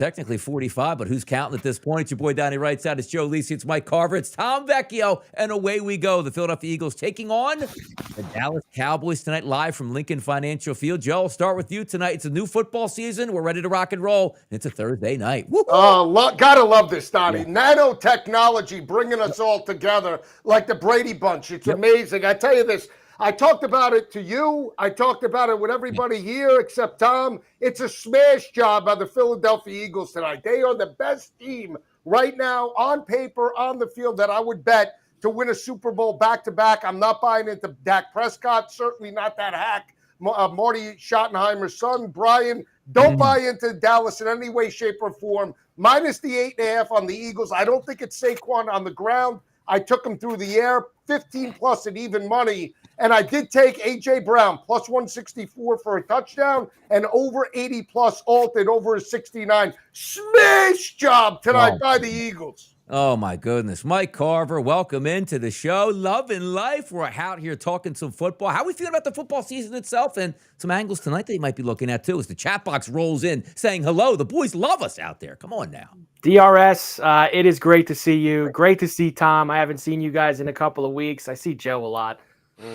Technically 45, but who's counting at this point? It's your boy Donnie right side. It's Joe Lisi. It's Mike Carver. It's Tom Vecchio. And away we go. The Philadelphia Eagles taking on the Dallas Cowboys tonight live from Lincoln Financial Field. Joe, I'll start with you tonight. It's a new football season. We're ready to rock and roll. It's a Thursday night. Gotta love this, Donnie. Yeah. Nanotechnology bringing us all together like the Brady Bunch. It's amazing. I tell you this. I talked about it to you. I talked about it with everybody here except Tom. It's a smash job by the Philadelphia Eagles tonight. They are the best team right now on paper, on the field, that I would bet to win a Super Bowl back-to-back. I'm not buying into Dak Prescott, certainly not that hack. Marty Schottenheimer's son, Brian, don't buy into Dallas in any way, shape, or form. Minus the 8.5 on the Eagles. I don't think it's Saquon on the ground. I took him through the air, 15 plus at even money. And I did take A.J. Brown, plus 164 for a touchdown, and over 80 plus alted over a 69. Smash job tonight by the Eagles. Oh, my goodness. Mike Carver, welcome into the show. Love and life. We're out here talking some football. How are we feeling about the football season itself? And some angles tonight that you might be looking at, too, as the chat box rolls in saying hello. The boys love us out there. Come on now. DRS, it is great to see you. Great to see Tom. I haven't seen you guys in a couple of weeks. I see Joe a lot,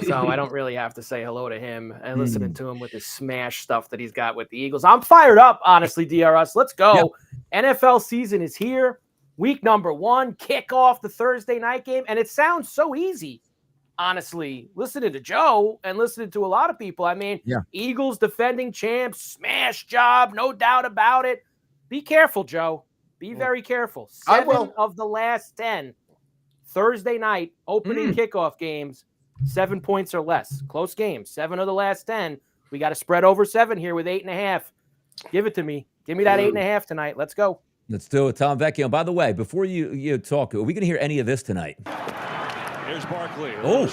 so I don't really have to say hello to him and listening to him with his smash stuff that he's got with the Eagles. I'm fired up, honestly, DRS. Let's go. Yep. NFL season is here. Week number 1, kickoff, the Thursday night game. And it sounds so easy, honestly, listening to Joe and listening to a lot of people. I mean, Eagles defending champs, smash job, no doubt about it. Be careful, Joe. Be very careful. 7 of the last 10 Thursday night opening kickoff games, 7 points or less. Close games. 7 of the last 10. We got to spread over 7 here with 8.5. Give it to me. Give me that 8.5 tonight. Let's go. Let's do it, Tom Vecchio. By the way, before you talk, are we going to hear any of this tonight? Here's Barkley. Oh.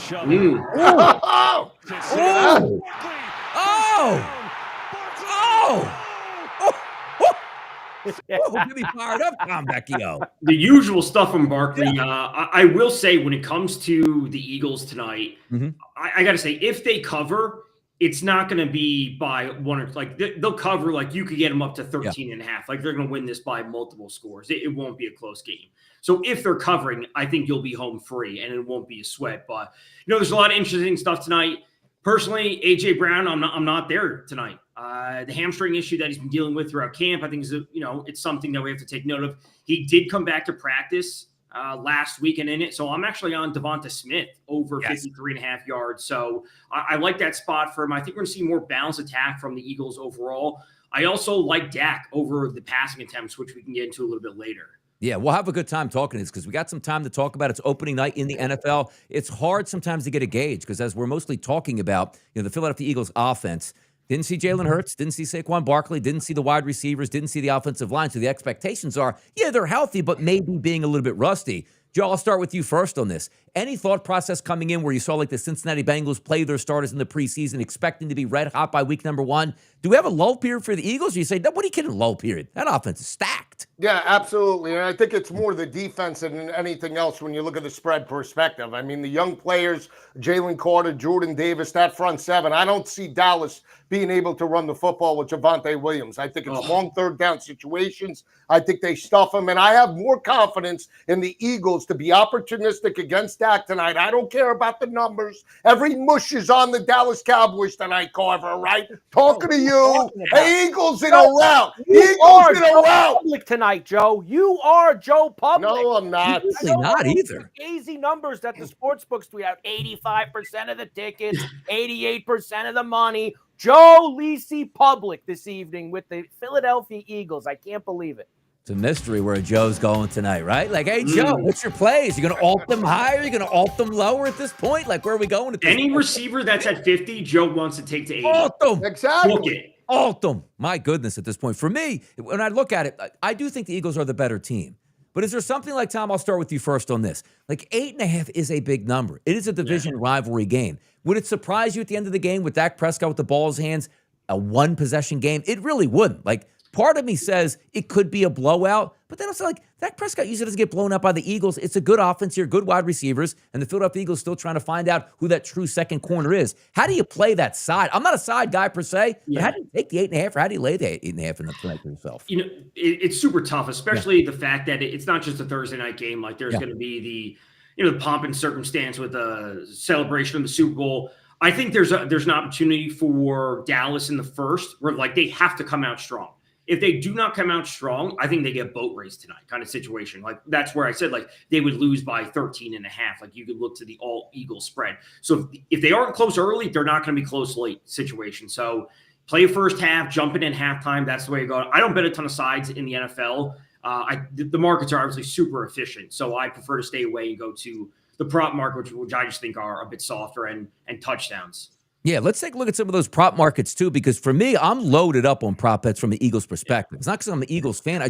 Get me fired up, Tom Vecchio. The usual stuff from Barkley. I will say when it comes to the Eagles tonight, I got to say, if they cover, it's not going to be by one or like they'll cover. Like you could get them up to 13.5. Like they're going to win this by multiple scores. It won't be a close game. So if they're covering, I think you'll be home free and it won't be a sweat. But there's a lot of interesting stuff tonight. Personally, A.J. Brown, I'm not there tonight. The hamstring issue that he's been dealing with throughout camp, I think is it's something that we have to take note of. He did come back to practice last weekend in it. So I'm actually on Devonta Smith over 53.5 yards. So I like that spot for him. I think we're going to see more balanced attack from the Eagles overall. I also like Dak over the passing attempts, which we can get into a little bit later. Yeah, we'll have a good time talking this because we got some time to talk about. It's opening night in the NFL. It's hard sometimes to get a gauge because as we're mostly talking about, the Philadelphia Eagles offense, didn't see Jalen Hurts, didn't see Saquon Barkley, didn't see the wide receivers, didn't see the offensive line. So the expectations are, they're healthy, but maybe being a little bit rusty. Joe, I'll start with you first on this. Any thought process coming in where you saw like the Cincinnati Bengals play their starters in the preseason, expecting to be red hot by week number 1? Do we have a lull period for the Eagles? Or you say, no, what are you kidding, lull period? That offense is stacked. Yeah, absolutely. And I think it's more the defense than anything else when you look at the spread perspective. I mean, the young players, Jalen Carter, Jordan Davis, that front 7, I don't see Dallas being able to run the football with Javonte Williams. I think it's long third down situations. I think they stuff him. And I have more confidence in the Eagles to be opportunistic against Dak tonight. I don't care about the numbers. Every mush is on the Dallas Cowboys tonight, Carver, right? Talking to you. Hey, Eagles in a rout. Eagles in a rout. Public tonight, Joe. You are Joe Public. No, I'm not. Not either. Easy numbers that the sports books tweet out. 85% of the tickets, 88% of the money. Joe Lisi Public this evening with the Philadelphia Eagles. I can't believe it. It's a mystery where Joe's going tonight, right? Like, hey, Joe, what's your plays? You going to alt them higher? You going to alt them lower at this point? Like, where are we going at this point? Receiver that's at 50, Joe wants to take to 80. Alt them. Exactly. Alt them. My goodness, at this point. For me, when I look at it, I do think the Eagles are the better team. But is there something like, Tom, I'll start with you first on this. Like 8.5 is a big number. It is a division rivalry game. Would it surprise you at the end of the game with Dak Prescott with the ball in his hands, a one-possession game? It really wouldn't. Like, Part of me says it could be a blowout, but then also like Dak Prescott usually doesn't get blown out by the Eagles. It's a good offense here, good wide receivers, and the Philadelphia Eagles still trying to find out who that true second corner is. How do you play that side? I'm not a side guy per se, but how do you take the 8.5 or how do you lay the 8.5 in the tonight for yourself? It's super tough, especially the fact that it's not just a Thursday night game. Like there's going to be the pomp and circumstance with the celebration of the Super Bowl. I think there's an opportunity for Dallas in the first where like they have to come out strong. If they do not come out strong, I think they get boat raced tonight kind of situation. Like that's where I said like they would lose by 13.5. Like you could look to the all Eagles spread. So if they aren't close early, they're not going to be close late situation. So play first half, jump in halftime. That's the way you go. I don't bet a ton of sides in the NFL. The markets are obviously super efficient. So I prefer to stay away and go to the prop market, which I just think are a bit softer and touchdowns. Yeah, let's take a look at some of those prop markets too, because for me, I'm loaded up on prop bets from the Eagles perspective. It's not because I'm an Eagles fan.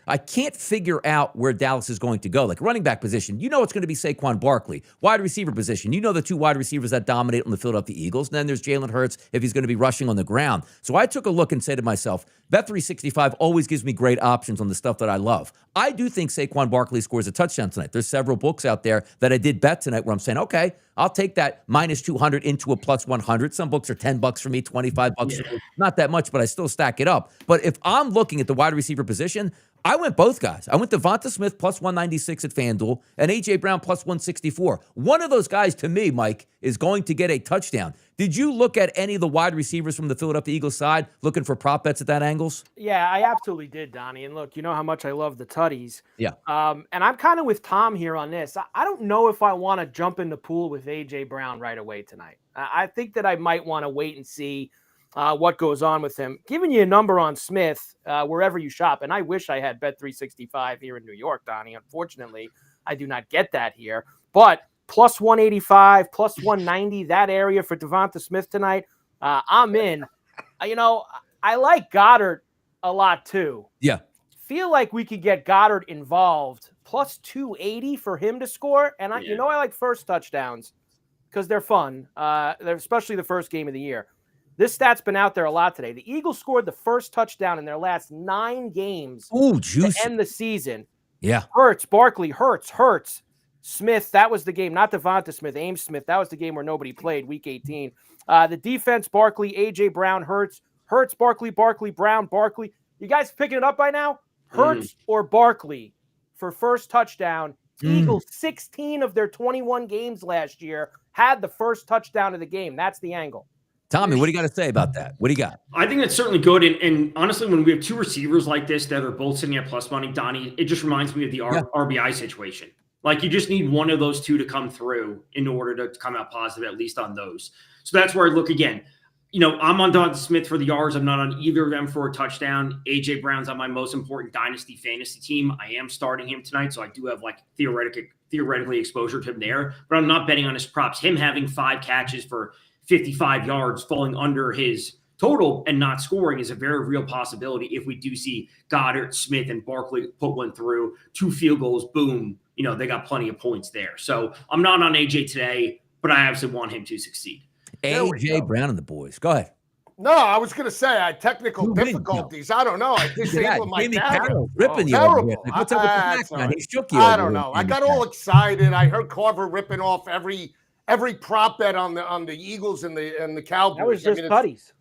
I can't figure out where Dallas is going to go. Like running back position, you know it's going to be Saquon Barkley. Wide receiver position, you know the two wide receivers that dominate on the Philadelphia Eagles. And then there's Jalen Hurts if he's going to be rushing on the ground. So I took a look and said to myself, Bet365 always gives me great options on the stuff that I love. I do think Saquon Barkley scores a touchdown tonight. There's several books out there that I did bet tonight where I'm saying, okay, I'll take that minus 200 into a plus 100. Some books are $10 for me, $25 for me. Not that much, but I still stack it up. But if I'm looking at the wide receiver position, I went both guys. I went Devonta Smith plus 196 at FanDuel and A.J. Brown plus 164. One of those guys, to me, Mike, is going to get a touchdown. Did you look at any of the wide receivers from the Philadelphia Eagles side looking for prop bets at that angles? Yeah, I absolutely did, Donnie. And look, you know how much I love the tutties. Yeah. And I'm kind of with Tom here on this. I don't know if I want to jump in the pool with A.J. Brown right away tonight. I think that I might want to wait and see what goes on with him. Giving you a number on Smith wherever you shop, and I wish I had Bet365 here in New York, Donnie. Unfortunately, I do not get that here. But plus 185, plus 190, that area for Devonta Smith tonight, I'm in. I like Goddard a lot too. Yeah. Feel like we could get Goddard involved, plus 280 for him to score. And I like first touchdowns because they're fun, especially the first game of the year. This stat's been out there a lot today. The Eagles scored the first touchdown in their last 9 games to end the season. Yeah. Hurts, Barkley, Hurts, Smith. That was the game, not Devonta Smith, Ames Smith. That was the game where nobody played, week 18. The defense, Barkley, A.J. Brown, Hurts, Barkley, Brown, Barkley. You guys picking it up by now? Hurts or Barkley for first touchdown. Eagles, 16 of their 21 games last year had the first touchdown of the game. That's the angle. Tommy, what do you got to say about that? What do you got? I think that's certainly good. And honestly, when we have two receivers like this that are both sitting at plus money, Donnie, it just reminds me of the RBI situation. Like you just need one of those two to come through in order to come out positive, at least on those. So that's where I look again. I'm on Devonta Smith for the yards. I'm not on either of them for a touchdown. A.J. Brown's on my most important dynasty fantasy team. I am starting him tonight, so I do have like theoretically exposure to him there. But I'm not betting on his props. Him having 5 catches for 55 yards falling under his total and not scoring is a very real possibility if we do see Goddard, Smith, and Barkley put one through, 2 field goals, boom, they got plenty of points there. So I'm not on AJ today, but I absolutely want him to succeed. A.J. Brown and the boys. Go ahead. No, I was going to say I had technical difficulties. I don't know. I disabled my camera. Ripping you. Terrible. What's up with the background? He shook you. I don't know. I got all excited. I heard Carver ripping off every prop bet on the Eagles and the Cowboys. That was just buddies.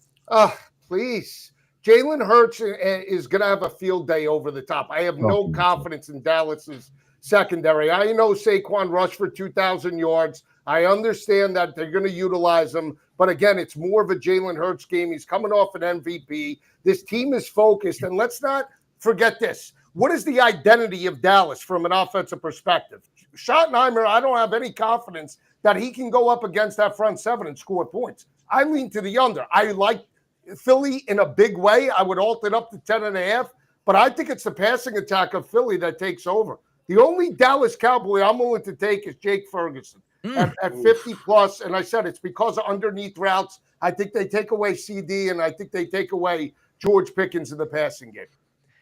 Please. Jalen Hurts is going to have a field day over the top. I have no confidence in Dallas's secondary. I know Saquon rushed for 2,000 yards. I understand that they're going to utilize him. But again, it's more of a Jalen Hurts game. He's coming off an MVP. This team is focused. And let's not forget this. What is the identity of Dallas from an offensive perspective? Schottenheimer, I don't have any confidence that he can go up against that front seven and score points. I lean to the under. I like Philly in a big way. I would alt it up to 10.5. But I think it's the passing attack of Philly that takes over. The only Dallas Cowboy I'm willing to take is Jake Ferguson. At 50 plus, and I said it's because of underneath routes. I think they take away CD, and I think they take away George Pickens in the passing game.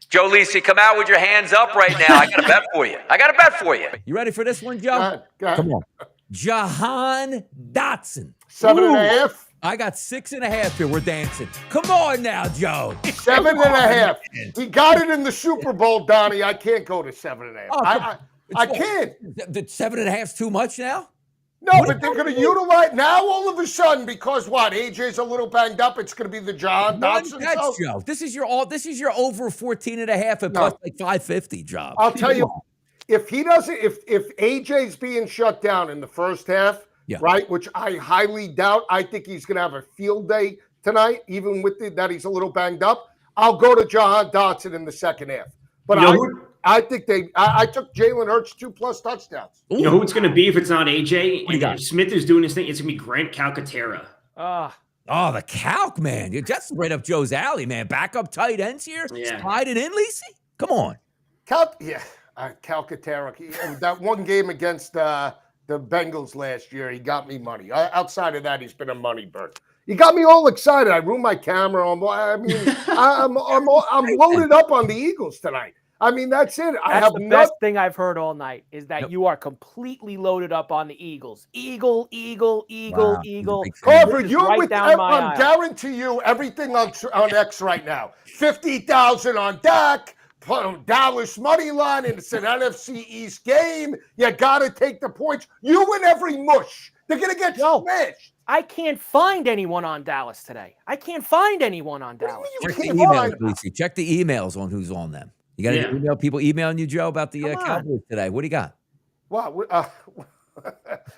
Joe Lisi, come out with your hands up right now. I got a bet for you. You ready for this one, Joe? Go ahead. Come on. Jahan Dotson. 7.5. I got 6.5 here. We're dancing. Come on now, Joe. 7.5. He got it in the Super Bowl, Donnie. I can't go to 7.5. Oh, I can't. The 7.5's too much now? No, but they're going to utilize now all of a sudden because what? AJ's a little banged up. It's going to be the John Dotson show. Joe. This is your over 14.5 and plus like 550 job. I'll tell you, if he doesn't, if AJ's being shut down in the first half, right, which I highly doubt, I think he's going to have a field day tonight, even with that he's a little banged up. I'll go to John Dotson in the second half. But I think I took Jalen Hurts 2+ touchdowns. You know who it's going to be if it's not AJ? And if Smith is doing his thing, it's going to be Grant Calcaterra. Oh, the Calc, man. That's right up Joe's alley, man. Backup tight ends here. Slide it in, Lacey. Come on. Calcaterra. That one game against the Bengals last year, he got me money. Outside of that, he's been a money bird. You got me all excited. I ruined my camera. I'm loaded up on the Eagles tonight. I mean, that's it. That's the best thing I've heard all night is that you are completely loaded up on the Eagles. Eagle. Carver, you're with them. I guarantee you everything on X right now. 50,000 on Dak, Dallas money line, and it's an NFC East game. You got to take the points. You win every mush. They're going to get smashed. I can't find anyone on Dallas today. Check the emails, Lucy. Check the emails on who's on them. You got any people emailing you, Joe, about the Cowboys today? What do you got?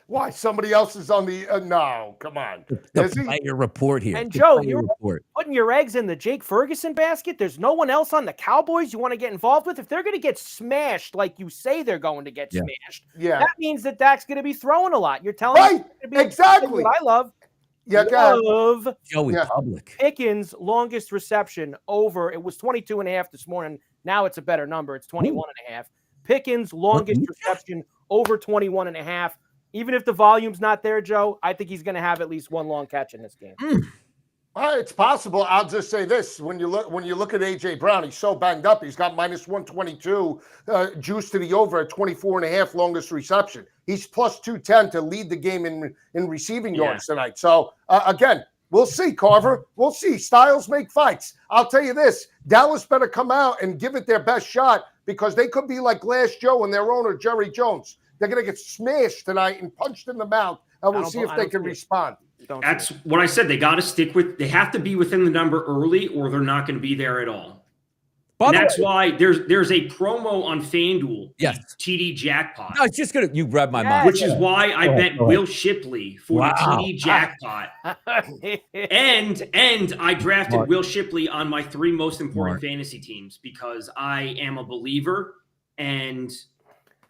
Why? Somebody else is on the no, come on. The player report here. And Joe, you're putting your eggs in the Jake Ferguson basket. There's no one else on the Cowboys you want to get involved with. If they're going to get smashed like you say they're going to get smashed, that means that Dak's going to be throwing a lot. You're telling me exactly what I love. Love Joey Public. Pickens' longest reception over. It was 22.5 this morning. Now it's a better number. It's 21.5. Pickens' longest reception over 21.5. Even if the volume's not there, Joe, I think he's going to have at least one long catch in this game. It's possible. I'll just say this: when you look at AJ Brown, he's so banged up. He's got -122 juice to the over at 24.5 longest reception. He's +210 to lead the game in receiving yards tonight. So again, we'll see, Carver. We'll see. Styles make fights. I'll tell you this: Dallas better come out and give it their best shot because they could be like Glass Joe and their owner Jerry Jones. They're going to get smashed tonight and punched in the mouth, and we'll see if they can respond. That's what I said. They got to stick with. They have to be within the number early, or they're not going to be there at all. And that's why there's a promo on FanDuel. Yes, TD jackpot. No, it's just gonna you read my mind. Which is why I bet Will Shipley for the TD jackpot. and I drafted Will Shipley on my 3 most important fantasy teams because I am a believer. And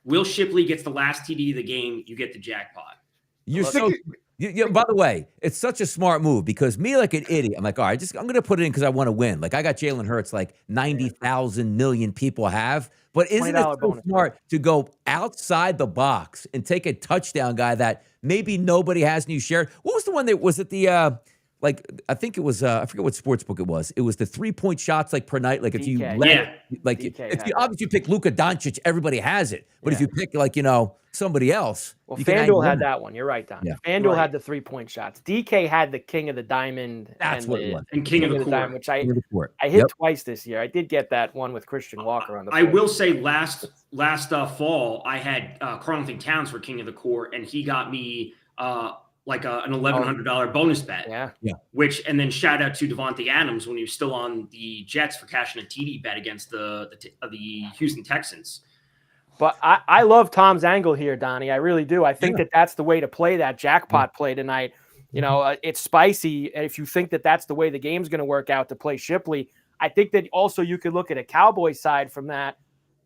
Will Shipley gets the last TD of the game. You get the jackpot. By the way, it's such a smart move because me, like an idiot, I'm like, all right, I'm going to put it in because I want to win. Like I got Jalen Hurts, like 90,000 million people have. But isn't it so smart to go outside the box and take a touchdown guy that maybe nobody has and you share? What was the one that was it the I think it was I forget what sportsbook it was. It was the 3-point shots like per night. Like if DK. you if you obviously pick Luka Doncic, everybody has it. But if you pick somebody else, FanDuel had that one. You're right, Don. Yeah. FanDuel had the 3-point shots. DK had the King of the Diamond. That's what it was. And King of the Court. Diamond, which I hit twice this year. I did get that one with Christian Walker on the. I will say last fall I had Carlton Towns for King of the Court, and he got me like an $1,100 bonus bet. Yeah. And then shout out to Devontae Adams when he was still on the Jets for cashing a TD bet against the Houston Texans. But I love Tom's angle here, Donnie. I really do. I think that's the way to play that jackpot play tonight. It's spicy. And if you think that that's the way the game's going to work out to play Shipley, I think that also you could look at a Cowboys side from that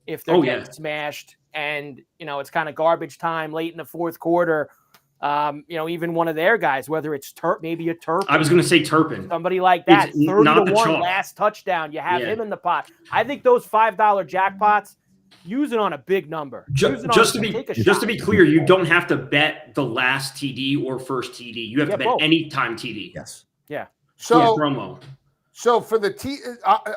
if they're getting smashed and, it's kind of garbage time late in the fourth quarter. Even one of their guys, whether it's maybe a Turpin. I was going to say Turpin. Somebody like that. 30-1 last touchdown. You have him in the pot. I think those $5 jackpots, use it on a big number. Just to be clear, you don't have to bet the last TD or first TD. You have to bet any time TD. Yes. Yeah. So promo. So for the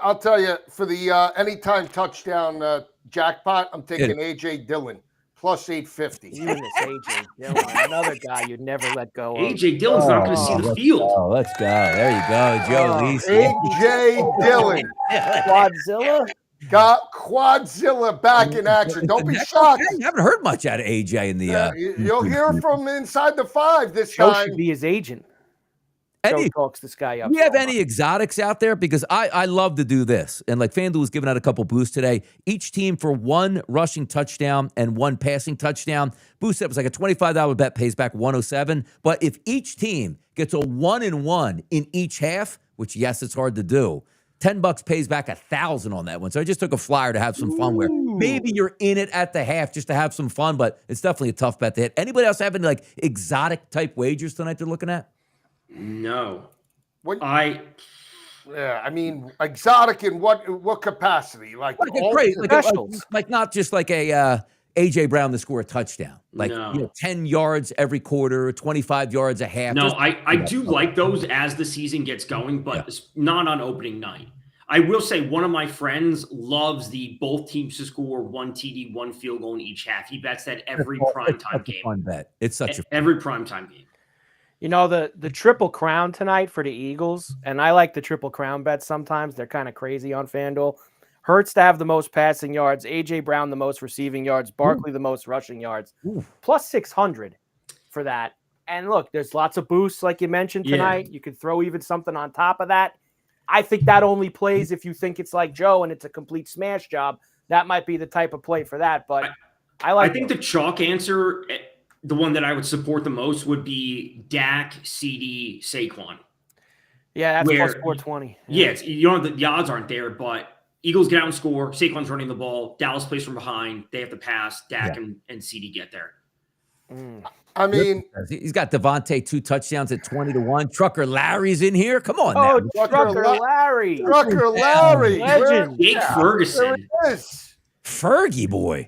I'll tell you, for the anytime touchdown jackpot, I'm taking AJ Dillon plus 850. Even this AJ Dillon, another guy you'd never let go of. AJ Dillon's not going to see the field. Oh, let's go. There you go, Joe Lisi. AJ Dillon. Quadzilla? Got Quadzilla back in action. Don't be shocked. You haven't heard much out of AJ in the. You'll hear from inside the 5 this Joe time. should be his agent. Joe talks this guy up. Do you have any exotics out there? Because I love to do this. And like FanDuel was giving out a couple boosts today. Each team for 1 rushing touchdown and 1 passing touchdown. Boost that was like a $25 bet, pays back 107. But if each team gets a 1-and-1 in each half, which yes, it's hard to do, $10 pays back 1,000 on that one. So I just took a flyer to have some fun where maybe you're in it at the half just to have some fun, but it's definitely a tough bet to hit. Anybody else have any like exotic type wagers tonight they're looking at? No. I mean, exotic in what capacity? Like great, like not just like a AJ Brown to score a touchdown, like 10 yards every quarter, 25 yards a half. No, I do like those as the season gets going, but it's not on opening night. I will say one of my friends loves the both teams to score 1 TD, 1 field goal in each half. He bets that every primetime game. Fun bet. It's such a every primetime game. You know, the Triple Crown tonight for the Eagles, and I like the Triple Crown bets sometimes. They're kind of crazy on FanDuel. Hurts to have the most passing yards, A.J. Brown the most receiving yards, Barkley the most rushing yards, plus 600 for that. And look, there's lots of boosts like you mentioned tonight. You could throw even something on top of that. I think that only plays if you think it's like Joe and it's a complete smash job. That might be the type of play for that. But I think the chalk answer, the one that I would support the most would be Dak, CeeDee, Saquon. Yeah, that's plus 420. Yeah, the odds aren't there, but Eagles get out and score. Saquon's running the ball. Dallas plays from behind. They have to pass. Dak and CeeDee get there. I mean, he's got Devontae 2 touchdowns at 20-1. Trucker Larry's in here. Come on now. Trucker Larry. Trucker Larry. Legend. Jake Ferguson. Fergie boy.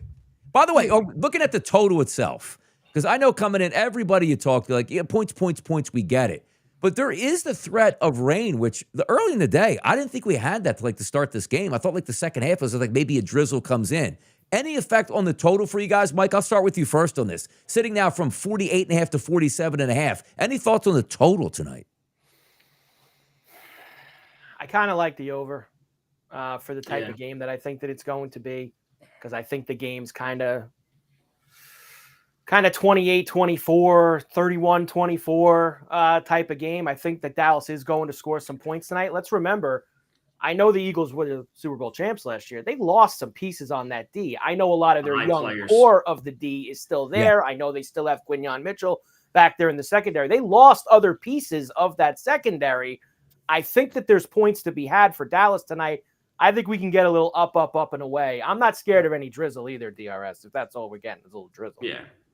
By the way, looking at the total itself, because I know coming in, everybody you talk to, like, points, we get it. But there is the threat of rain, which early in the day, I didn't think we had that to start this game. I thought the second half was like maybe a drizzle comes in. Any effect on the total for you guys? Mike, I'll start with you first on this. Sitting now from 48.5 to 47.5. Any thoughts on the total tonight? I kind of like the over for the type of game that I think that it's going to be, because I think the game's kind of 28-24, 31-24 type of game. I think that Dallas is going to score some points tonight. Let's remember, I know the Eagles were the Super Bowl champs last year. They lost some pieces on that D. I know a lot of their young core of the D is still there. Yeah. I know they still have Quinyon Mitchell back there in the secondary. They lost other pieces of that secondary. I think that there's points to be had for Dallas tonight. I think we can get a little up and away. I'm not scared of any drizzle either, DRS, if that's all we're getting is a little drizzle.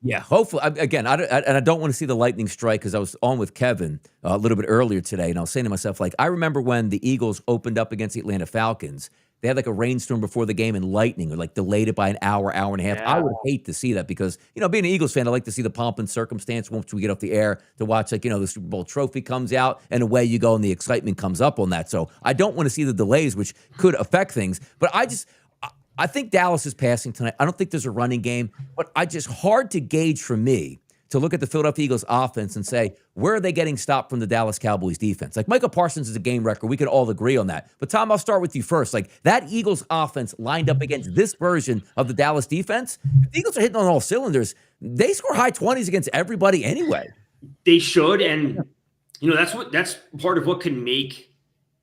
Yeah, hopefully. Again, I don't want to see the lightning strike, because I was on with Kevin a little bit earlier today, and I was saying to myself, I remember when the Eagles opened up against the Atlanta Falcons, they had a rainstorm before the game and lightning, or delayed it by an hour and a half. Yeah. I would hate to see that, because, being an Eagles fan, I like to see the pomp and circumstance once we get off the air to watch, the Super Bowl trophy comes out and away you go and the excitement comes up on that. So I don't want to see the delays, which could affect things. But I think Dallas is passing tonight. I don't think there's a running game, but hard to gauge for me to look at the Philadelphia Eagles offense and say, where are they getting stopped from the Dallas Cowboys defense? Micah Parsons is a game wrecker. We can all agree on that. But Tom, I'll start with you first. That Eagles offense lined up against this version of the Dallas defense, if the Eagles are hitting on all cylinders, they score high 20s against everybody anyway. They should, and that's part of what can make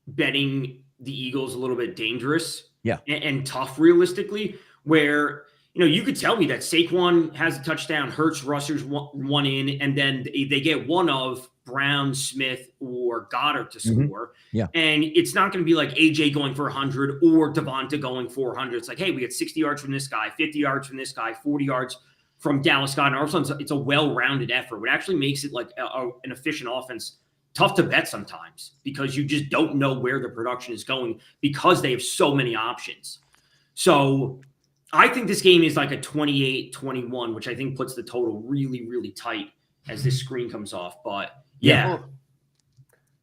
betting the Eagles a little bit dangerous. Yeah. And tough realistically, where, you could tell me that Saquon has a touchdown, Hurts rushers one in, and then they get one of Brown, Smith, or Goddard to score. Yeah. And it's not going to be like AJ going for 100 or Devonta going for 100. It's like, hey, we get 60 yards from this guy, 50 yards from this guy, 40 yards from Dallas Scott. And all of a sudden, it's a well-rounded effort, which actually makes it an efficient offense tough to bet sometimes, because you just don't know where the production is going because they have so many options. So I think this game is a 28-21, which I think puts the total really, really tight as this screen comes off. But yeah.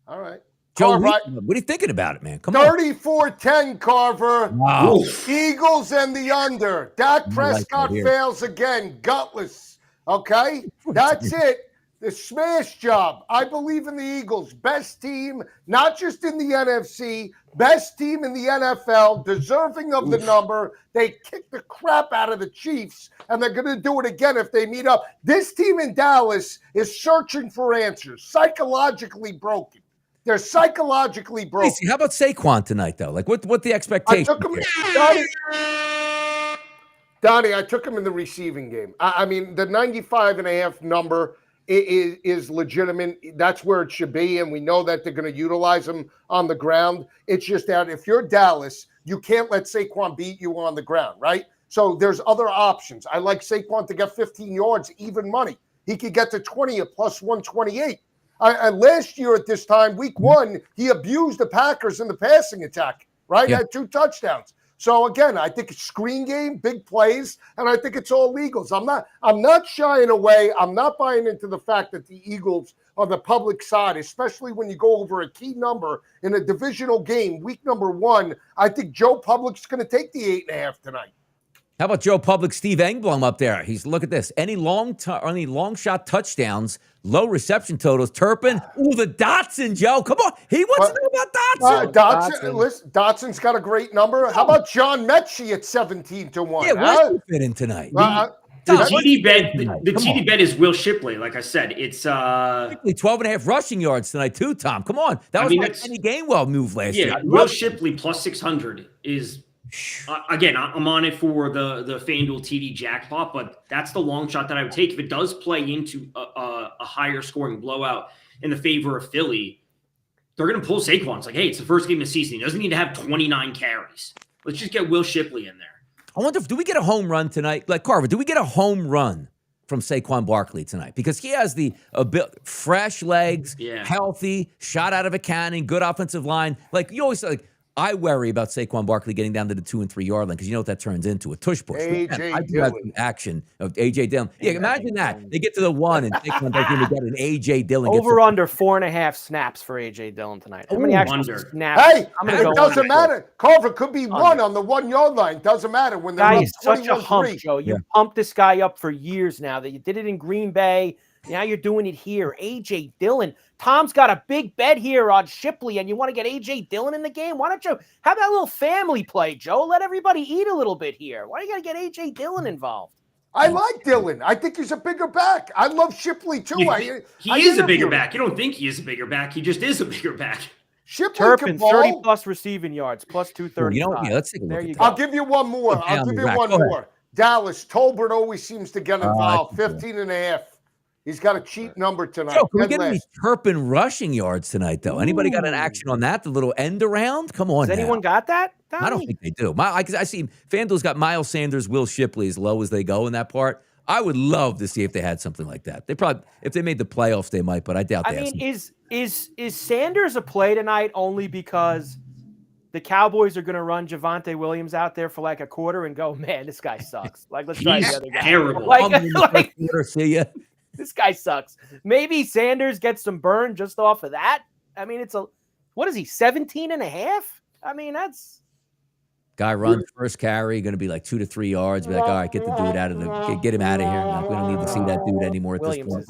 All right. Joe, Carver, what are you thinking about it, man? Come on. 34-10, Carver. Wow. Eagles and the under. Dak Prescott here. fails again. Gutless. Okay? That's it. The smash job. I believe in the Eagles. Best team, not just in the NFC, best team in the NFL, deserving of the number. They kicked the crap out of the Chiefs, and they're going to do it again if they meet up. This team in Dallas is searching for answers, psychologically broken. They're psychologically broken. Casey, how about Saquon tonight, though? Like, what the expectation? I took him, Donnie, I took him in the receiving game. I mean, the 95.5 number is legitimate. That's where it should be, and we know that they're going to utilize him on the ground. It's just that if you're Dallas, you can't let Saquon beat you on the ground, right? So there's other options. I like Saquon to get 15 yards, even money. He could get to 20 at plus 128. Last year at this time, week 1, he abused the Packers in the passing attack, right? Yeah. Had 2 touchdowns. So again, I think it's screen game, big plays, and I think it's all Eagles. I'm not shying away. I'm not buying into the fact that the Eagles are the public side, especially when you go over a key number in a divisional game, week number 1. I think Joe Public's going to take the 8.5 tonight. How about Joe Public, Steve Engblom up there? Look at this. Any long shot touchdowns, low reception totals. Turpin, the Dotson, Joe. Come on. He wants to know about Dotson. Listen, Dotson's got a great number. How about John Mechie at 17-1? Yeah, where's he fit in tonight? The TD bet is Will Shipley. Like I said, it's 12.5 rushing yards tonight too, Tom. Come on. That was my Kenny Gainwell move last year. Will Shipley plus 600 is again, I'm on it for the FanDuel TD jackpot, but that's the long shot that I would take. If it does play into a higher scoring blowout in the favor of Philly, they're going to pull Saquon. It's like, hey, it's the first game of the season. He doesn't need to have 29 carries. Let's just get Will Shipley in there. I wonder do we get a home run tonight? Like, Carver, do we get a home run from Saquon Barkley tonight? Because he has the fresh legs, healthy, shot out of a cannon, good offensive line. Like, you always I worry about Saquon Barkley getting down to the 2 and 3 yard line because you know what that turns into, a tush push. I do have some action of A.J. Dillon. Yeah, imagine that. They get to the 1 and Saquon Barkley get an A.J. Dillon. Over under 4.5 snaps for A.J. Dillon tonight. How many actual snaps? Hey, it doesn't matter. Carver could be 1 on the 1 yard line. Doesn't matter when they're guy is such a hump, Joe. You pumped this guy up for years now. That you did it in Green Bay. Now you're doing it here. A.J. Dillon. Tom's got a big bet here on Shipley, and you want to get A.J. Dillon in the game? Why don't you have that little family play, Joe? Let everybody eat a little bit here. Why do you got to get A.J. Dillon involved? I like Dillon. I think he's a bigger back. I love Shipley, too. He is a bigger back. You don't think he is a bigger back. He just is a bigger back. Shipley Turpin, 30-plus receiving yards, plus 230. Let's take a look at that. I'll give you one more. Dallas, Tolbert always seems to get involved. 15.5. He's got a cheap number tonight. Joe, can we get any Turpin rushing yards tonight, though? Anybody got an action on that? The little end around? Come on. Has anyone got that? Donnie? I don't think they do. I see FanDuel's got Miles Sanders, Will Shipley as low as they go in that part. I would love to see if they had something like that. They probably, if they made the playoffs, they might, but I doubt they have. Is Sanders a play tonight only because the Cowboys are going to run Javonte Williams out there for like a quarter and go, man, this guy sucks. Like, let's try the other guy. Terrible. See ya. This guy sucks. Maybe Sanders gets some burn just off of that. I mean, what is he, 17.5? I mean, that's. Guy runs first carry, going to be like 2 to 3 yards. Be like, all right, get the dude out of get him out of here. We don't need to see that dude anymore at this point.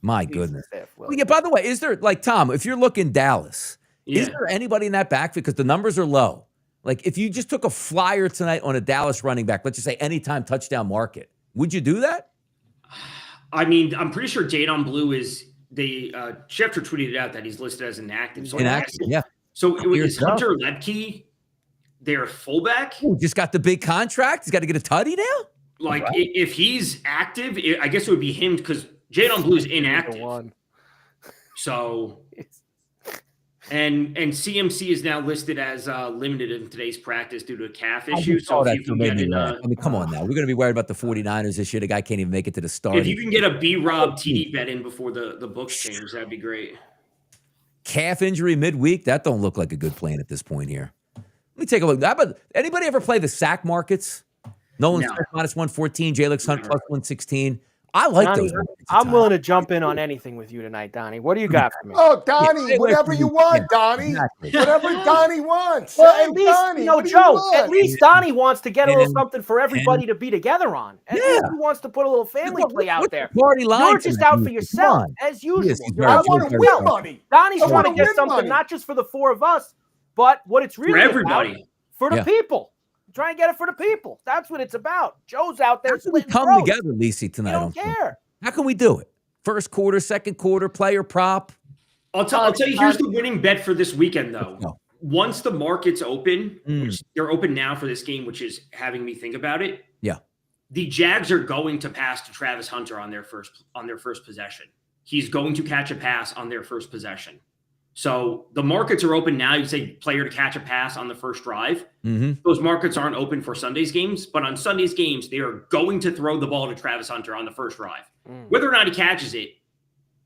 My goodness. Well, yeah, by the way, is there, like, Tom, if you're looking Dallas, is there anybody in that backfield? Because the numbers are low. Like, if you just took a flyer tonight on a Dallas running back, let's just say anytime touchdown market, would you do that? I mean, I'm pretty sure Jadon Blue is Schefter tweeted out that he's listed as inactive. So yeah. So is Hunter Lepke their fullback? Ooh, just got the big contract. He's got to get a tutty now. Like if he's active, I guess it would be him because Jadon Blue is inactive. So. And CMC is now listed as limited in today's practice due to a calf issue. So if you can get come on now. We're going to be worried about the 49ers this year. The guy can't even make it to the start. If you can get a B-Rob TD bet in before the books change, that'd be great. Calf injury midweek, that don't look like a good plan at this point here. Let me take a look. How about anybody ever play the sack markets? Nolan Smith minus 114, Jalen Hunt plus 116. I like Donnie, those markets at I'm times. willing to jump in on anything with you tonight, Donnie. What do you got for me? Oh, Donnie, stay away whatever from you me. want, Yeah, Donnie. exactly. Whatever Donnie wants. Well, Hey, at least, Donnie, you know, what do Joe, want? at least Donnie wants to get a little And- something for everybody to be together on. At least he wants to put a little family play out What's there. the party line You're just tonight, out for Lucy? Come yourself, on. as Yes, usual. he's You're very I out for want to win yourself. money. Donnie's I trying to wanna get win something money. not just for the four of us, but what it's really everybody. about, for the Yeah. people. Try and get it for the people. That's what it's about. Joe's out there How can we splitting come throats. together, Lisi, tonight? You on don't Sunday? care. How can we do it? First quarter, second quarter, player prop. I'll tell you, here's the winning bet for this weekend, though. No. Once the markets open, Mm. which they're open now for this game, which is having me think about it. Yeah. The Jags are going to pass to Travis Hunter on their first possession. He's going to catch a pass on their first possession. So the markets are open now. You say player to catch a pass on the first drive. Mm-hmm. Those markets aren't open for Sunday's games, but on Sunday's games, they are going to throw the ball to Travis Hunter on the first drive. Whether or not he catches it,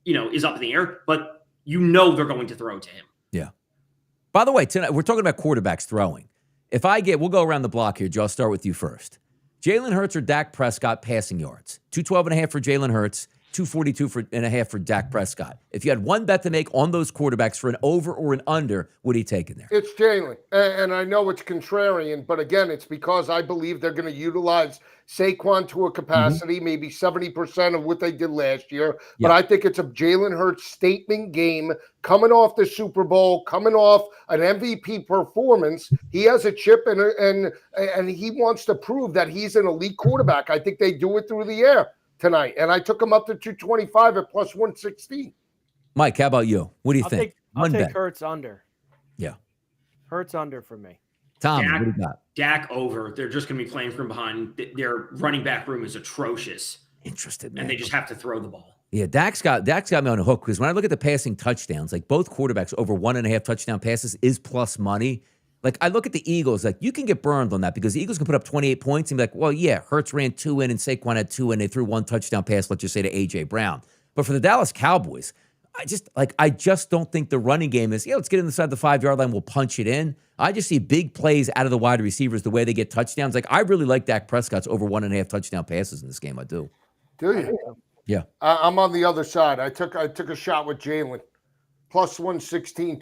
is up in the air, but they're going to throw to him. Yeah. By the way, tonight we're talking about quarterbacks throwing. We'll go around the block here, Joe. I'll start with you first. Jalen Hurts or Dak Prescott passing yards. 212.5 for Jalen Hurts, 242.5 for Dak Prescott. If you had one bet to make on those quarterbacks for an over or an under, what are you taking there? It's Jalen. And I know it's contrarian, but again, it's because I believe they're going to utilize Saquon to a capacity, maybe 70% of what they did last year. But I think it's a Jalen Hurts statement game coming off the Super Bowl, coming off an MVP performance. He has a chip and he wants to prove that he's an elite quarterback. I think they do it through the air tonight. And I took him up to 225 at plus 116. Mike, how about you? What do you think? I'll One take bet. Hurts under. Yeah. Hurts under for me. Tom, what do you got? Dak over. They're just going to be playing from behind. Their running back room is atrocious. Interested, man. And they just have to throw the ball. Yeah, Dak's got me on a hook because when I look at the passing touchdowns, like both quarterbacks over 1.5 touchdown passes is plus money. Like I look at the Eagles, like you can get burned on that because the Eagles can put up 28 points and be like, well, yeah, Hurts ran 2 in and Saquon had 2 in. They threw 1 touchdown pass, let's just say to A.J. Brown. But for the Dallas Cowboys, I just don't think the running game is, let's get inside the 5-yard line, we'll punch it in. I just see big plays out of the wide receivers, the way they get touchdowns. Like I really like Dak Prescott's over 1.5 touchdown passes in this game. I do. Do you? Yeah. I'm on the other side. I took a shot with Jalen. Plus 116,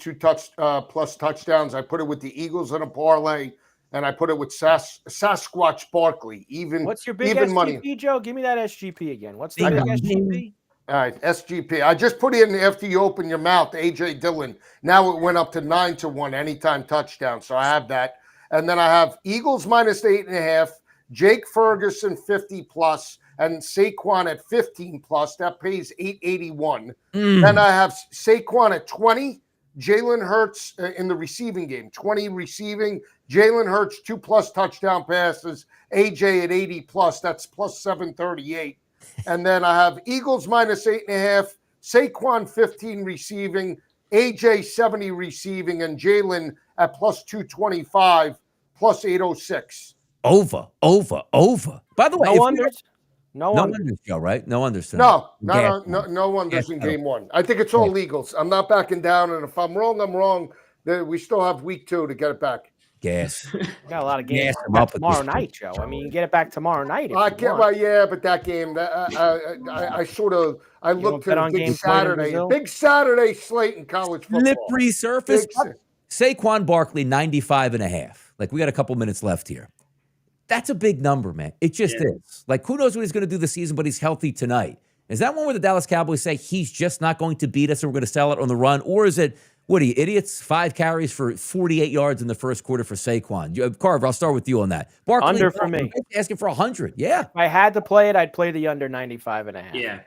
plus touchdowns. I put it with the Eagles in a parlay, and I put it with Sasquatch Barkley. What's your big even SGP, money. Joe? Give me that SGP again. What's the big SGP? All right, SGP. I just put in after you open your mouth, A.J. Dillon. Now it went up to 9-1 anytime touchdown. So I have that. And then I have Eagles minus 8.5, Jake Ferguson 50 plus, and Saquon at 15 plus. That pays 881. Then I have Saquon at 20, Jalen Hurts in the receiving game, 20 receiving, Jalen Hurts 2+ touchdown passes, AJ at 80 plus. That's plus 738. And then I have Eagles minus 8.5, Saquon 15 receiving, AJ 70 receiving, and Jalen at plus 225, plus 806. Over. By the way, No unders. No unders, Joe, right? No unders tonight. No unders in game one. I think it's all legals. I'm not backing down, and if I'm wrong, I'm wrong. We still have week 2 to get it back. Gas. Got a lot of games Yes, I'm up at tomorrow this night, Joe. I mean, you can get it back tomorrow night. If I you can't. want. Well, yeah, but that game, I sort of, I looked bet at on big games played in Saturday, Brazil? big Saturday slate in college football. Slippery surface. Big- Saquon Barkley, 95.5. Like, we got a couple minutes left here. That's a big number, man. It just is. Like, who knows what he's going to do this season, but he's healthy tonight. Is that one where the Dallas Cowboys say he's just not going to beat us and we're going to sell it on the run? Or is it, what are you, idiots? 5 carries for 48 yards in the first quarter for Saquon. Carver, I'll start with you on that. Barkley, Under for me. Asking for 100. Yeah. If I had to play it, I'd play the under 95.5. Yeah.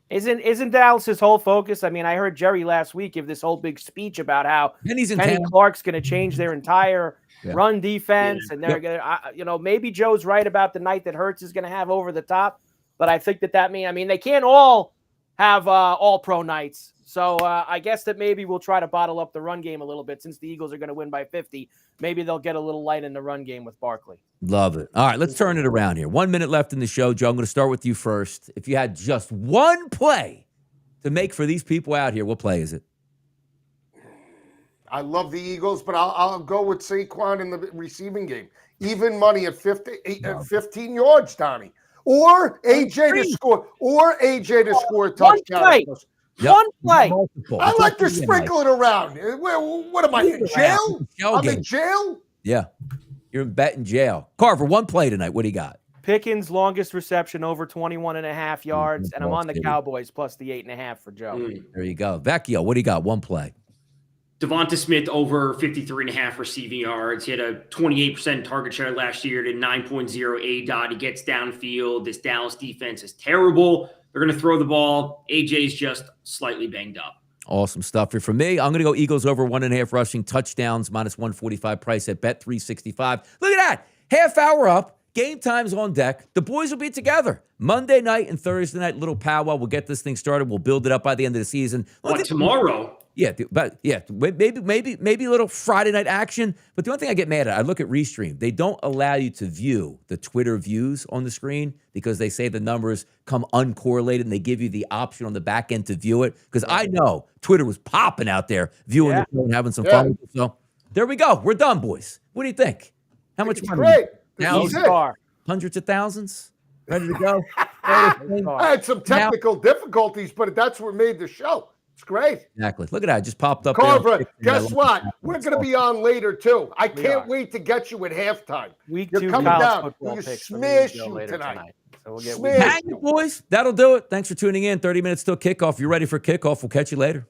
Isn't Dallas's whole focus? I mean, I heard Jerry last week give this whole big speech about how And he's in Kenny town. Clark's going to change their entire run defense, and they're going to, maybe Joe's right about the night that Hurts is going to have over the top, but I think that means, they can't all have all pro nights. So I guess that maybe we'll try to bottle up the run game a little bit since the Eagles are going to win by 50. Maybe they'll get a little light in the run game with Barkley. Love it. All right, let's turn it around here. 1 minute left in the show. Joe, I'm going to start with you first. If you had just one play to make for these people out here, what play is it? I love the Eagles, but I'll go with Saquon in the receiving game. Even money at 15 yards, Donnie. Or AJ to score. Or AJ to score a touchdown. Play. Yep. One play. Multiple. I like to sprinkle it around. What am I in jail? I'm in jail? Yeah. You're in bet in jail. Carver, one play tonight. What do you got? Pickens' longest reception over 21.5 yards, and I'm on the Cowboys plus the 8.5 for Joe. There you go. Vecchio, what do you got? One play. Devonta Smith over 53.5 receiving yards. He had a 28% target share last year to 9.0 A-dot. He gets downfield. This Dallas defense is terrible. They're going to throw the ball. AJ's just slightly banged up. Awesome stuff here for me. I'm going to go Eagles over 1.5 rushing touchdowns, minus 145 price at bet 365. Look at that. Half hour up. Game time's on deck. The boys will be together Monday night and Thursday night. Little powwow. We'll get this thing started. We'll build it up by the end of the season. What, tomorrow? Yeah, but yeah, maybe a little Friday night action. But the only thing I get mad at, I look at Restream. They don't allow you to view the Twitter views on the screen because they say the numbers come uncorrelated, and they give you the option on the back end to view it. Because I know Twitter was popping out there viewing the show and having some fun. So there we go. We're done, boys. What do you think? How much money? Great. Hundreds of thousands? Ready to go? I had some technical difficulties, but that's what made the show. It's great. Exactly. Look at that. I just popped up. Carver, guess what? We're going to be on later, too. I can't wait to get you at halftime. Week You're 2 coming college down. football We're going to picks smash you later tonight. So we'll get Smash Hang it, boys. That'll do it. Thanks for tuning in. 30 minutes till kickoff. You're ready for kickoff. We'll catch you later.